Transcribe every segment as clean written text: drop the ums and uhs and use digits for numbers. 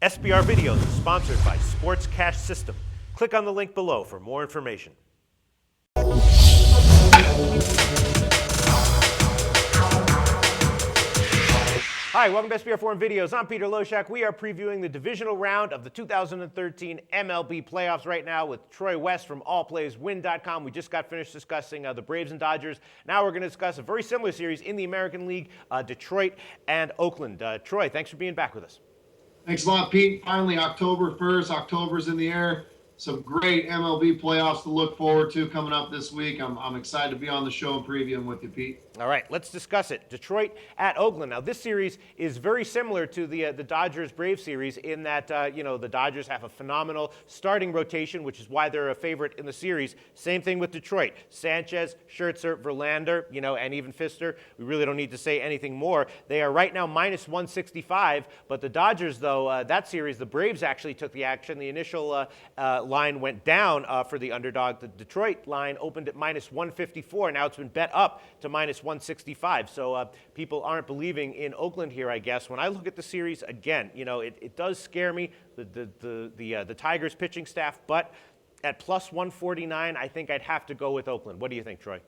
SBR Videos is sponsored by Sports Cash System. Click on the link below for more information. Hi, welcome to SBRForum Videos. I'm Peter Loshak. We are previewing the divisional round of the 2013 MLB playoffs right now with Troy West from allplayswin.com. We just got finished discussing the Braves and Dodgers. Now we're going to discuss a very similar series in the American League, Detroit and Oakland. Troy, thanks for being back with us. Thanks a lot, Pete. Finally, October 1st. October's in the air. Some great MLB playoffs to look forward to coming up this week. I'm excited to be on the show and previewing with you, Pete. All right, let's discuss it. Detroit at Oakland. Now, this series is very similar to the Dodgers-Braves series in that, the Dodgers have a phenomenal starting rotation, which is why they're a favorite in the series. Same thing with Detroit. Sanchez, Scherzer, Verlander, and even Fister. We really don't need to say anything more. They are right now minus 165, but the Dodgers, though, that series, the Braves actually took the action. The initial line went down for the underdog. The Detroit line opened at minus 154. Now it's been bet up to minus 165. So people aren't believing in Oakland here, I guess. When I look at the series again, it does scare me, the Tigers pitching staff, but at plus 149, I think I'd have to go with Oakland. What do you think, Troy?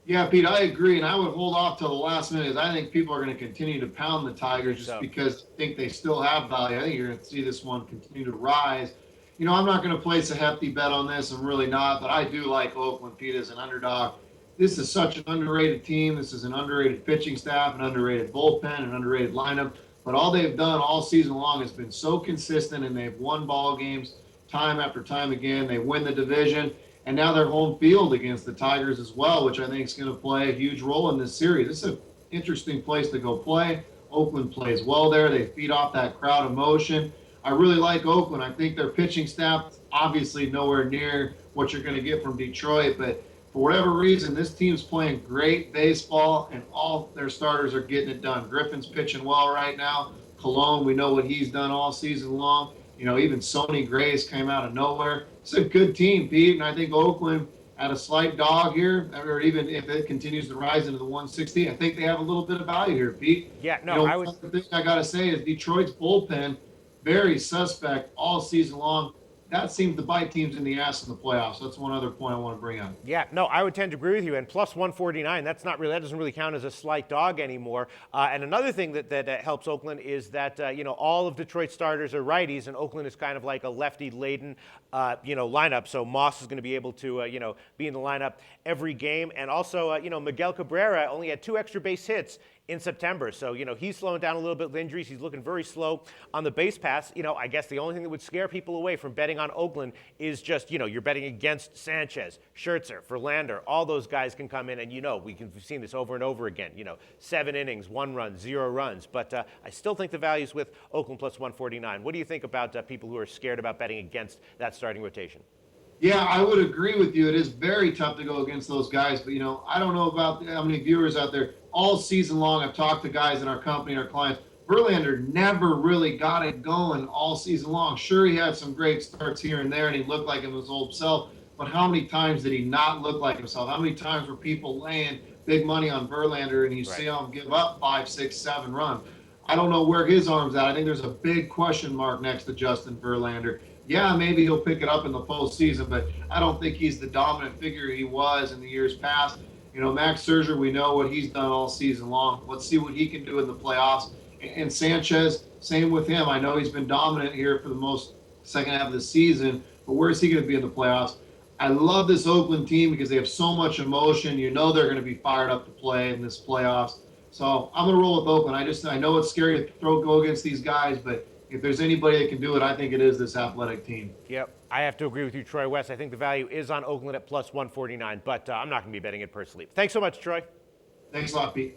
Yeah, Pete, I agree, and I would hold off till the last minute. I think people are going to continue to pound the Tigers just because I think they still have value. I think you're going to see this one continue to rise. I'm not going to place a hefty bet on this. I'm really not, but I do like Oakland, Pete, as an underdog. This is such an underrated team. This is an underrated pitching staff, an underrated bullpen, an underrated lineup. But all they've done all season long has been so consistent, and they've won ball games time after time again. They win the division, and now they're home field against the Tigers as well, which I think is going to play a huge role in this series. This is an interesting place to go play. Oakland plays well there. They feed off that crowd emotion. I really like Oakland. I think their pitching staff is obviously nowhere near what you're going to get from Detroit, but for whatever reason, this team's playing great baseball, and all their starters are getting it done. Griffin's pitching well right now. Cologne, we know what he's done all season long. Even Sonny Grace came out of nowhere. It's a good team, Pete, and I think Oakland at a slight dog here, or even if it continues to rise into the 160, I think they have a little bit of value here, Pete. Yeah, no, The thing I got to say is Detroit's bullpen, very suspect all season long. That seems to bite teams in the ass in the playoffs. That's one other point I want to bring up. Yeah, no, I would tend to agree with you. And plus 149, that doesn't really count as a slight dog anymore. And another thing that helps Oakland is that all of Detroit's starters are righties, and Oakland is kind of like a lefty-laden lineup. So Moss is going to be able to be in the lineup every game. And also Miguel Cabrera only had 2 extra base hits in September. So, he's slowing down a little bit with injuries. He's looking very slow on the base pass. I guess the only thing that would scare people away from betting on Oakland is just, you're betting against Sanchez, Scherzer, Verlander. All those guys can come in and, we've seen this over and over again. 7 innings, 1 run, 0 runs. But I still think the value's with Oakland plus 149. What do you think about people who are scared about betting against that starting rotation? Yeah, I would agree with you. It is very tough to go against those guys. But, I don't know about how many viewers out there. All season long, I've talked to guys in our company, our clients. Verlander never really got it going all season long. Sure, he had some great starts here and there, and he looked like his old self. But how many times did he not look like himself? How many times were people laying big money on Verlander, and you see him give up 5, 6, 7 runs? I don't know where his arm's at. I think there's a big question mark next to Justin Verlander. Yeah, maybe he'll pick it up in the postseason, but I don't think he's the dominant figure he was in the years past. Max Scherzer, we know what he's done all season long. Let's see what he can do in the playoffs. And Sanchez, same with him. I know he's been dominant here for the most second half of the season, but where is he going to be in the playoffs? I love this Oakland team because they have so much emotion. They're going to be fired up to play in this playoffs. So I'm going to roll with Oakland. I know it's scary to go against these guys, but if there's anybody that can do it, I think it is this athletic team. Yep, I have to agree with you, Troy West. I think the value is on Oakland at plus 149, but I'm not going to be betting it personally. Thanks so much, Troy. Thanks a lot, Pete.